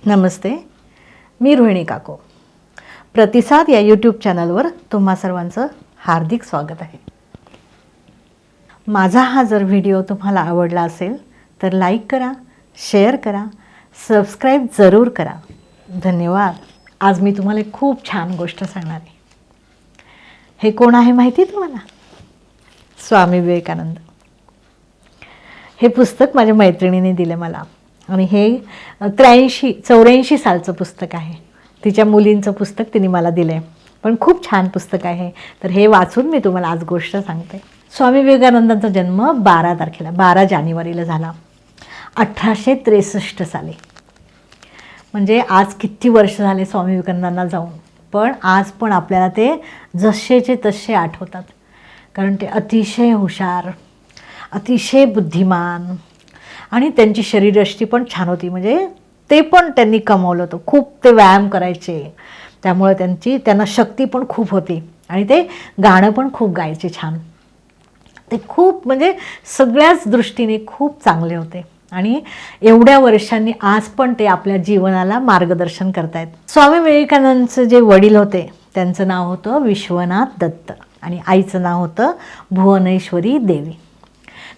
नमस्ते, मी रोहिणी काको. प्रतिसाद या यूट्यूब चॅनलवर तुम्हा सर्वांचं हार्दिक स्वागत आहे. माझा हा जर व्हिडिओ तुम्हाला आवडला असेल तर लाईक करा, शेअर करा, सबस्क्राईब जरूर करा. धन्यवाद. आज मी तुम्हाला एक खूप छान गोष्ट सांगणार आहे. हे कोण आहे माहिती आहे तुम्हाला? स्वामी विवेकानंद. हे पुस्तक माझ्या मैत्रिणीने दिलं मला आणि हे 84 सालचं पुस्तक आहे. तिच्या मुलींचं पुस्तक तिने मला दिलं आहे, पण खूप छान पुस्तक आहे. तर हे वाचून मी तुम्हाला आज गोष्ट सांगते. स्वामी विवेकानंदांचा जन्म 12 जानेवारीला झाला 1863 साली. म्हणजे आज किती वर्ष झाले स्वामी विवेकानंदांना जाऊन, पण आज पण आपल्याला ते जसेचे तसे आठवतात. कारण ते अतिशय हुशार, अतिशय बुद्धिमान आणि त्यांची शरीरयष्टी पण छान होती. म्हणजे ते पण त्यांनी कमावलं होतं. खूप ते व्यायाम करायचे, त्यामुळे त्यांना शक्ती पण खूप होती आणि ते गाणं पण खूप गायचे छान. ते खूप म्हणजे सगळ्याच दृष्टीने खूप चांगले होते आणि एवढ्या वर्षांनी आज पण ते आपल्या जीवनाला मार्गदर्शन करतायत. स्वामी विवेकानंदचे जे वडील होते त्यांचं नाव होतं विश्वनाथ दत्त आणि आईचं नाव होतं भुवनेश्वरी देवी.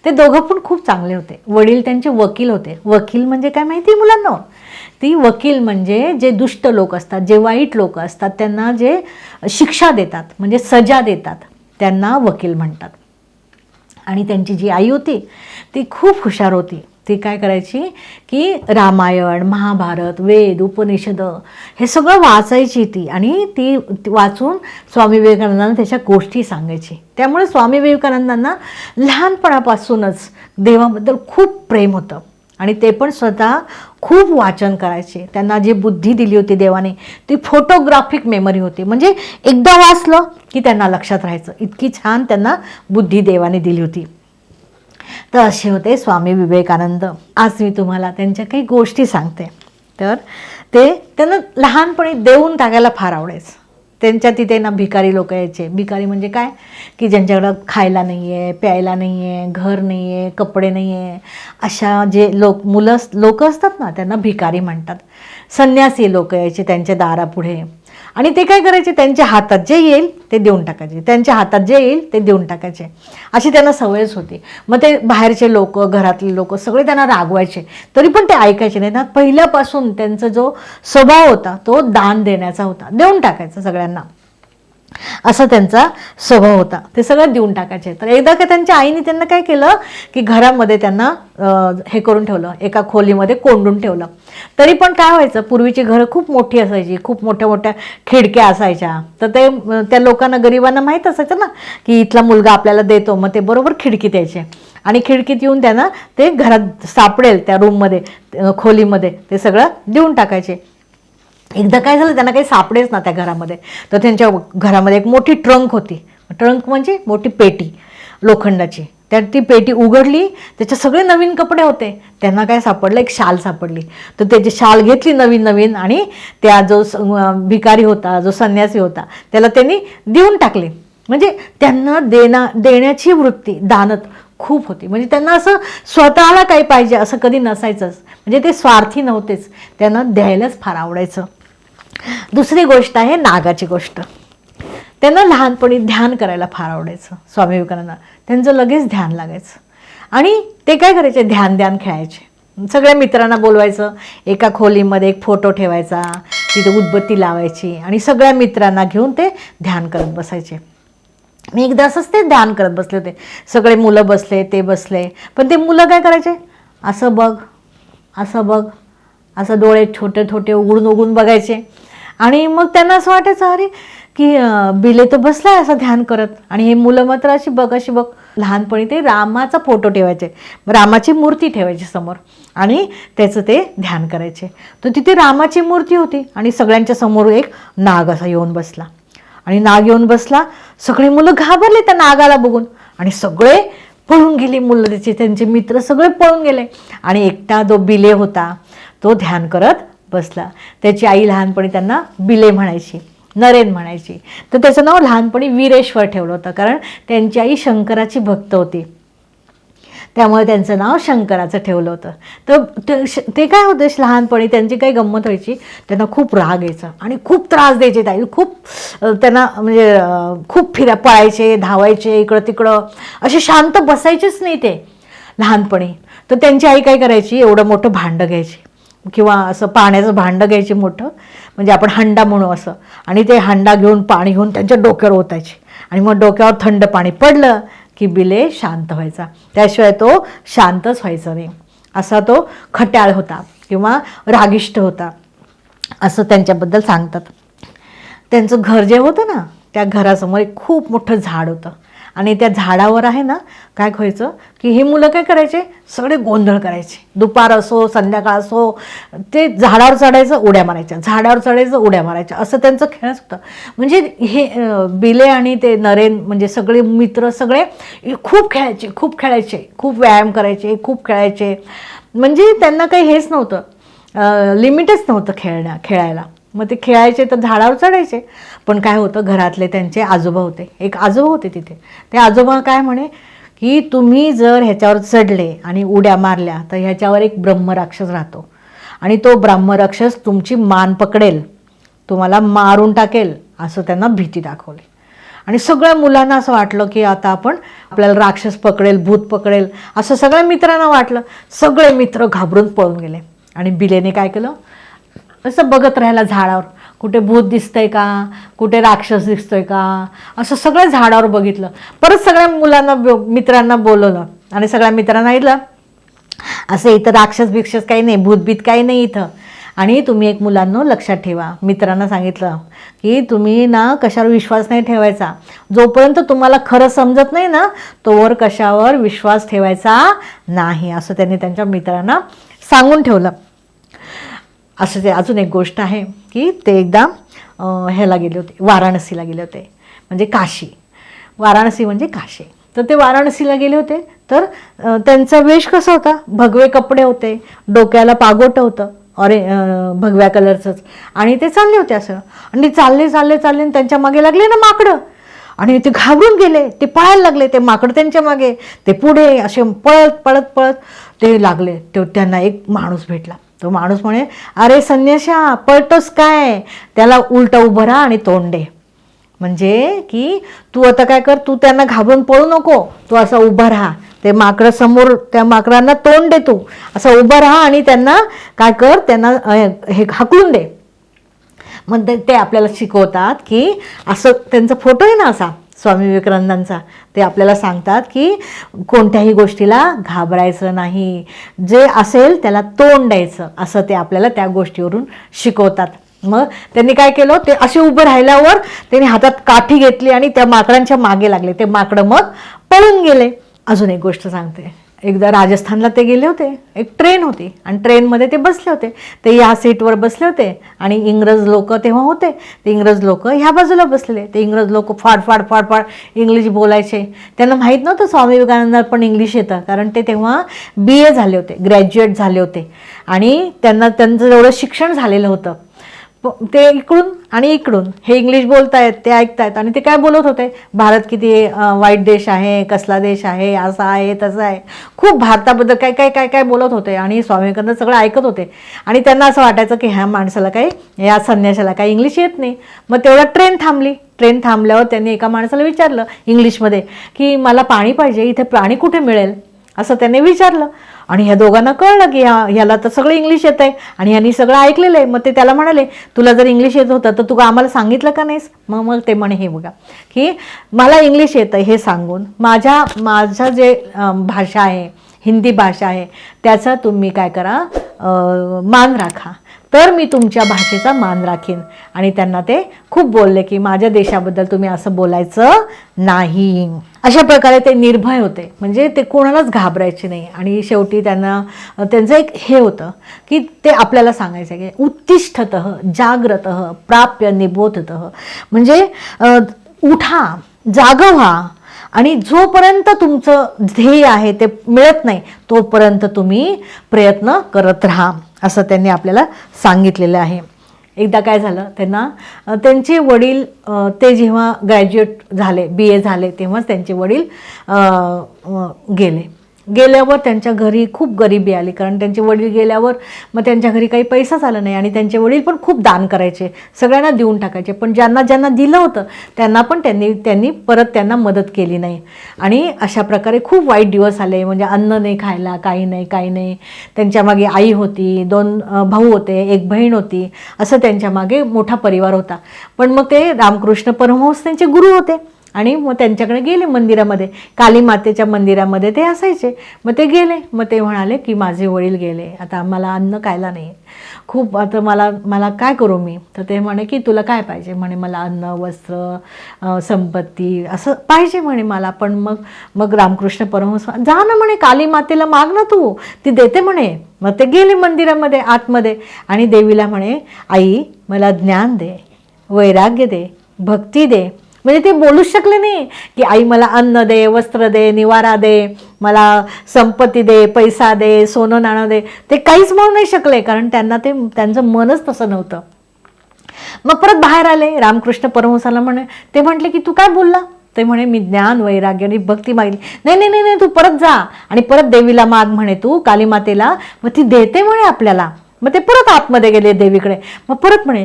ते दोघं पण खूप चांगले होते. वडील त्यांचे वकील होते. वकील म्हणजे काय माहिती आहे मुलांना? ती वकील म्हणजे जे दुष्ट लोक असतात, जे वाईट लोक असतात, त्यांना जे शिक्षा देतात म्हणजे सजा देतात, त्यांना वकील म्हणतात. आणि त्यांची जी आई होती ती खूप हुशार होती. ती काय करायची की रामायण, महाभारत, वेद, उपनिषद हे सगळं वाचायची ती आणि ती वाचून स्वामी विवेकानंदांना त्याच्या गोष्टी सांगायची. त्यामुळे स्वामी विवेकानंदांना लहानपणापासूनच देवाबद्दल खूप प्रेम होतं आणि ते पण स्वतः खूप वाचन करायचे. त्यांना जी बुद्धी दिली होती देवाने ती फोटोग्राफिक मेमरी होती. म्हणजे एकदा वाचलं की त्यांना लक्षात राहायचं, इतकी छान त्यांना बुद्धी देवाने दिली होती. तर असे होते स्वामी विवेकानंद. आज मी तुम्हाला त्यांच्या काही गोष्टी सांगते. तर त्यांना लहानपणी देऊन टाकायला फार आवडायचं. त्यांच्या तिथे ना भिकारी लोक यायचे. भिकारी म्हणजे काय की ज्यांच्याकडं खायला नाही आहे, प्यायला नाही आहे, घर नाही आहे, कपडे नाही आहे, अशा जे लोक असतात ना त्यांना भिकारी म्हणतात. संन्यासी लोक यायचे त्यांच्या दारापुढे आणि ते काय करायचे, त्यांच्या हातात जे येईल ते देऊन टाकायचे, त्यांच्या हातात जे येईल ते देऊन टाकायचे. अशी त्यांना सवयच होती. मग ते बाहेरचे लोक, घरातले लोक सगळे त्यांना रागवायचे, तरी पण ते ऐकायचे नाही ना. पहिल्यापासून त्यांचा जो स्वभाव होता तो दान देण्याचा होता, देऊन टाकायचं सगळ्यांना, असा त्यांचा स्वभाव होता. ते सगळं देऊन टाकायचे. तर एकदा का त्यांच्या आईने त्यांना काय केलं की घरामध्ये त्यांना हे करून ठेवलं, एका खोलीमध्ये कोंडून ठेवलं. तरी पण काय व्हायचं, पूर्वीची घरं खूप मोठी असायची, खूप मोठ्या मोठ्या खिडक्या असायच्या. तर त्या लोकांना, गरिबांना माहीत असायचं ना की इथला मुलगा आपल्याला देतो, मग ते बरोबर खिडकीत यायचे आणि खिडकीत येऊन त्यांना ते घरात सापडेल त्या रूममध्ये, खोलीमध्ये ते सगळं देऊन टाकायचे. एकदा काय झालं, त्यांना काही सापडेच ना त्या घरामध्ये. तर त्यांच्या घरामध्ये एक मोठी ट्रंक होती. ट्रंक म्हणजे मोठी पेटी लोखंडाची. ती पेटी उघडली, त्याचे सगळे नवीन कपडे होते. त्यांना काय सापडलं, एक शाल सापडली. तर त्याची शाल घेतली नवीन आणि त्या जो भिकारी होता, जो संन्यासी होता, त्याला त्यांनी देऊन टाकले. म्हणजे त्यांना देण्याची वृत्ती, दानत खूप होती. म्हणजे त्यांना असं स्वतःला काही पाहिजे असं कधी नसायचंच. म्हणजे ते स्वार्थी नव्हतेच, त्यांना द्यायलाच फार आवडायचं. दुसरी गोष्ट आहे नागाची गोष्ट. त्यांना लहानपणी ध्यान करायला फार आवडायचं. स्वामी विवेकानंद त्यांचं लगेच ध्यान लागायचं आणि ते काय करायचे, ध्यान खेळायचे. सगळ्या मित्रांना बोलवायचं, एका खोलीमध्ये एक फोटो ठेवायचा, तिथे उदबत्ती लावायची आणि सगळ्या मित्रांना घेऊन ते ध्यान करत बसायचे. मी एकदा असंच ते ध्यान करत बसले होते. सगळे मुलं बसले, ते बसले, पण ते मुलं काय करायचे, असं बघ, असं बघ, असं डोळे छोटे छोटे उघडून बघायचे. आणि मग त्यांना असं वाटायचं, अरे की बिले तर बसलाय असं ध्यान करत आणि हे मुलं मात्र अशी बघ. लहानपणी ते रामाचा फोटो ठेवायचे, रामाची मूर्ती ठेवायची समोर आणि त्याचं ते ध्यान करायचे. तर तिथे रामाची मूर्ती होती आणि सगळ्यांच्या समोर एक नाग असा येऊन बसला आणि नाग येऊन बसला. सगळे मुलं घाबरले त्या नागाला बघून आणि सगळे पळून गेले. मुलं त्यांचे मित्र सगळे पळून गेले आणि एकटा जो बिले होता तो ध्यान करत बसला. त्याची आई लहानपणी त्यांना बिले म्हणायची, नरेन म्हणायची. तर त्याचं नाव लहानपणी वीरेश्वर ठेवलं होतं, कारण त्यांची आई शंकराची भक्त होती. त्यामुळे त्यांचं नाव शंकराचं ठेवलं होतं. तर ते काय होतं, लहानपणी त्यांची काही गंमत व्हायची, त्यांना खूप राग यायचा आणि खूप त्रास द्यायचे ताई, खूप त्यांना म्हणजे खूप पळायचे, धावायचे इकडं तिकडं, असे शांत बसायचेच नाही ते लहानपणी. तर त्यांची आई काय करायची, एवढं मोठं भांडं घ्यायची किंवा असं पाण्याचं भांडं घ्यायचे मोठं, म्हणजे आपण हंडा म्हणू असं, आणि ते हंडा घेऊन पाणी घेऊन त्यांच्या डोक्यावर ओतायचे आणि मग डोक्यावर थंड पाणी पडलं की बिले शांत व्हायचा, त्याशिवाय तो शांतच व्हायचा नाही. असा तो खट्याळ होता किंवा रागिष्ट होता, असं त्यांच्याबद्दल सांगतात. त्यांचं घर जे होतं ना, त्या घरासमोर एक खूप मोठं झाड होतं आणि त्या झाडावर आहे ना काय व्हायचं की हे मुलं काय करायचे, सगळे गोंधळ करायचे, दुपार असो संध्याकाळ असो, ते झाडावर चढायचं उड्या मारायच्या, झाडावर चढायचं उड्या मारायच्या, असं त्यांचं खेळच होतं. म्हणजे हे बिले आणि ते नरेन म्हणजे सगळे मित्र सगळे खूप खेळायचे, खूप व्यायाम करायचे, खूप खेळायचे, म्हणजे त्यांना काही हेच नव्हतं, लिमिटच नव्हतं खेळायला. मग ते खेळायचे तर झाडावर चढायचे. पण काय होतं, घरातले त्यांचे आजोबा होते, एक आजोबा होते तिथे, ते आजोबा काय म्हणे की तुम्ही जर ह्याच्यावर चढले आणि उड्या मारल्या तर ह्याच्यावर एक ब्रह्मराक्षस राहतो आणि तो ब्रह्मराक्षस तुमची मान पकडेल, तुम्हाला मारून टाकेल, असं त्यांना भीती दाखवली. आणि सगळ्या मुलांना असं वाटलं की आता आपल्याला राक्षस पकडेल, भूत पकडेल, असं सगळ्या मित्रांना वाटलं. सगळे मित्र घाबरून पळून गेले आणि बिलेने काय केलं, असं बघत राहायला झाडावर, कुठे भूत दिसतंय का, कुठे राक्षस दिसतोय का, असं सगळं झाडावर बघितलं. परत सगळ्या मुलांना मित्रांना बोलवलं आणि सगळ्या मित्रांना सांगितलं असं इथं राक्षस भिक्षस काही नाही, भूतभीत काही नाही इथं, आणि तुम्ही एक मुलांनो लक्षात ठेवा. मित्रांना सांगितलं की तुम्ही ना कशावर विश्वास नाही ठेवायचा, जोपर्यंत तुम्हाला खरं समजत नाही ना तोवर कशावर विश्वास ठेवायचा नाही, असं त्यांनी त्यांच्या मित्रांना सांगून ठेवलं. असं ते अजून एक गोष्ट आहे की ते एकदा ह्याला गेले होते, वाराणसीला गेले होते, म्हणजे काशी, वाराणसी म्हणजे काशी. तर ते वाराणसीला गेले होते, तर त्यांचा वेश कसा होता, भगवे कपडे होते, डोक्याला पागोटं होतं भगव्या कलरचंच, आणि ते चालले होते असं, आणि चालले आणि त्यांच्या मागे लागले ना माकडं, आणि ते घाबरून गेले, ते पळायला लागले, ते माकड त्यांच्या मागे, ते पुढे असे पळत ते लागले. तो त्यांना एक माणूस भेटला. तो माणूस म्हणे, अरे संन्याशा पळतोस काय, त्याला उलट उभं राहा आणि तोंड दे. म्हणजे की तू आता काय कर, तू त्यांना घाबरून पळू नको, तू असं उभं राहा, ते माकडं समोर, त्या माकडांना तोंड दे, तू असं उभं राहा आणि त्यांना काय कर, त्यांना हे हाकलून दे. मग ते आपल्याला शिकवतात की असं, त्यांचा फोटो आहे ना असा स्वामी विवेकानंदांचा, ते आपल्याला सांगतात की कोणत्याही गोष्टीला घाबरायचं नाही, जे असेल त्याला तोंड द्यायचं, असं ते आपल्याला त्या गोष्टीवरून शिकवतात. मग त्यांनी काय केलं, ते असे उभं राहिल्यावर त्यांनी हातात काठी घेतली आणि त्या माकडांच्या मागे लागले, ते माकडं मग पळून गेले. अजून एक गोष्ट सांगते, एकदा राजस्थानला ते गेले होते, एक ट्रेन होती आणि ट्रेनमध्ये ते बसले होते, ते या सीटवर बसले होते आणि इंग्रज लोक तेव्हा होते, ते इंग्रज लोक ह्या बाजूला बसलेले. ते इंग्रज लोक फाड इंग्लिश बोलायचे. त्यांना माहीत नव्हतं स्वामी विवेकानंदांना पण इंग्लिश येतं, कारण ते तेव्हा BA झाले होते, ग्रॅज्युएट झाले होते, आणि त्यांचं एवढं शिक्षण झालेलं होतं. ते इकडून आणि इकडून हे इंग्लिश बोलतायत, ते ऐकतायत, आणि ते काय बोलत होते, भारत किती वाईट देश आहे, कसला देश आहे, असा आहे तसं आहे, खूप भारताबद्दल काय काय काय काय बोलत होते, आणि स्वामी विवेकानंद सगळं ऐकत होते. आणि त्यांना असं वाटायचं की ह्या माणसाला काही, या संन्याशाला काही इंग्लिश येत नाही. मग तेवढ्या ट्रेन थांबली. ट्रेन थांबल्यावर त्यांनी एका माणसाला विचारलं इंग्लिशमध्ये की मला पाणी पाहिजे, इथे पाणी कुठे मिळेल, असं त्यांनी विचारलं. आणि ह्या दोघांना कळलं की ह्याला तर सगळं इंग्लिश येत आहे आणि ह्यांनी सगळं ऐकलेलं आहे. मग ते त्याला म्हणाले, तुला जर इंग्लिश येत होतं तर तू आम्हाला सांगितलं का नाहीस. मग ते म्हणे, हे बघा की मला इंग्लिश येतं हे सांगून माझं जे भाषा आहे, हिंदी भाषा आहे, त्याचा तुम्ही काय करा, मान राखा, तर मी तुमच्या भाषेचा मान राखीन. आणि त्यांना ते खूप बोलले की माझ्या देशाबद्दल तुम्ही असं बोलायचं नाही. अशा प्रकारे ते निर्भय होते, म्हणजे ते कोणालाच घाबरायचे नाही. आणि शेवटी त्यांचं एक हे होतं की ते आपल्याला सांगायचं की उत्तिष्ठतः जाग्रतः प्राप्य निबोधतः, म्हणजे उठा, जागा व्हा, आणि जोपर्यंत तुमचं ध्येय आहे ते मिळत नाही तोपर्यंत तुम्ही प्रयत्न करत राहा, असं त्यांनी आपल्याला सांगितलेलं आहे. एकदा काय झालं, त्यांचे वडील ते जेव्हा ग्रॅज्युएट झाले, BA झाले, तेव्हाच त्यांचे वडील गेले. गेल्यावर त्यांच्या घरी खूप गरिबी आली, कारण त्यांचे वडील गेल्यावर मग त्यांच्या घरी काही पैसाच आला नाही आणि त्यांचे वडील पण खूप दान करायचे, सगळ्यांना देऊन टाकायचे, पण ज्यांना ज्यांना दिलं होतं त्यांना पण त्यांनी परत त्यांना मदत केली नाही. आणि अशा प्रकारे खूप वाईट दिवस आले, म्हणजे अन्न नाही खायला, काही नाही. त्यांच्या मागे आई होती, 2 भाऊ होते, 1 बहीण होती, असं त्यांच्या मागे मोठा परिवार होता. पण मग ते रामकृष्ण परमहंस त्यांचे गुरु होते आणि मग त्यांच्याकडे गेले मंदिरामध्ये, काली मातेच्या मंदिरामध्ये ते असायचे. मग ते गेले, मग ते म्हणाले की माझे वडील गेले, आता मला अन्न खायला नाही, खूप आता मला काय करू मी. तर ते म्हणे की तुला काय पाहिजे. म्हणे मला अन्न, वस्त्र, संपत्ती असं पाहिजे म्हणे मला. पण मग रामकृष्ण परमहंस जा ना म्हणे, काली मातेला माग ना तू, ती देते म्हणे. मग ते गेले मंदिरामध्ये आतमध्ये आणि देवीला म्हणे आई मला ज्ञान दे, वैराग्य दे, भक्ती दे. म्हणजे ते बोलूच शकले नाही की आई मला अन्न दे, वस्त्र दे, निवारा दे, मला संपत्ती दे, पैसा दे, सोनं नाणं दे. ते काहीच म्हणू नाही शकले, कारण त्यांचं मनच तसं नव्हतं. मग परत बाहेर आले, रामकृष्ण परमहंसाला ते म्हटले की तू काय बोलला. ते म्हणे मी ज्ञान, वैराग्य आणि भक्ती मागली. नाही तू परत जा आणि परत देवीला माग म्हणे तू, काली मातेला, मग ती देते म्हणे आपल्याला. मग ते परत आतमध्ये गेले देवीकडे. मग परत म्हणे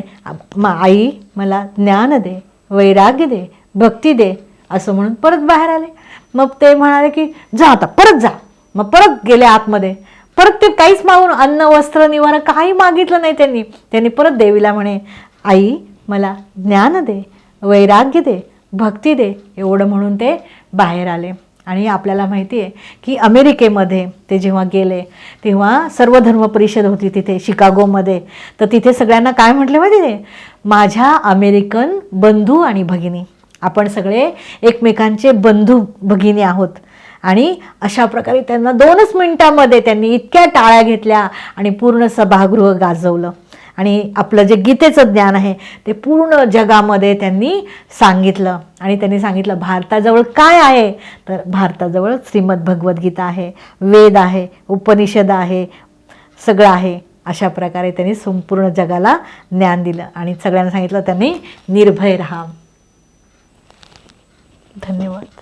आई मला ज्ञान दे, वैराग्य दे, भक्ती दे, असं म्हणून परत बाहेर आले. मग ते म्हणाले की जा आता, परत जा. मग परत गेले आतमध्ये, परत ते काहीच मागून अन्न, वस्त्र, निवारा काही मागितलं नाही त्यांनी परत देवीला म्हणे आई मला ज्ञान दे, वैराग्य दे, भक्ती दे, एवढं म्हणून ते बाहेर आले. आणि आपल्याला माहिती आहे की अमेरिकेमध्ये ते जेव्हा गेले तेव्हा सर्वधर्म परिषद होती तिथे शिकागोमध्ये. तर तिथे सगळ्यांना काय म्हटले माहिती आहे, माझ्या अमेरिकन बंधू आणि भगिनी, आपण सगळे एकमेकांचे बंधू भगिनी आहोत. आणि अशा प्रकारे त्यांना 2च मिनिटामध्ये त्यांनी इतक्या टाळ्या घेतल्या आणि पूर्ण सभागृह गाजवलं. आणि आपलं जे गीतेचं ज्ञान आहे ते पूर्ण जगामध्ये त्यांनी सांगितलं. आणि त्यांनी सांगितलं भारताजवळ काय आहे, तर भारताजवळ श्रीमद भगवद्गीता आहे, वेद आहे, उपनिषद आहे, सगळं आहे. अशा प्रकारे त्यांनी संपूर्ण जगाला ज्ञान दिलं आणि सगळ्यांना सांगितलं त्यांनी निर्भय राहा. धन्यवाद.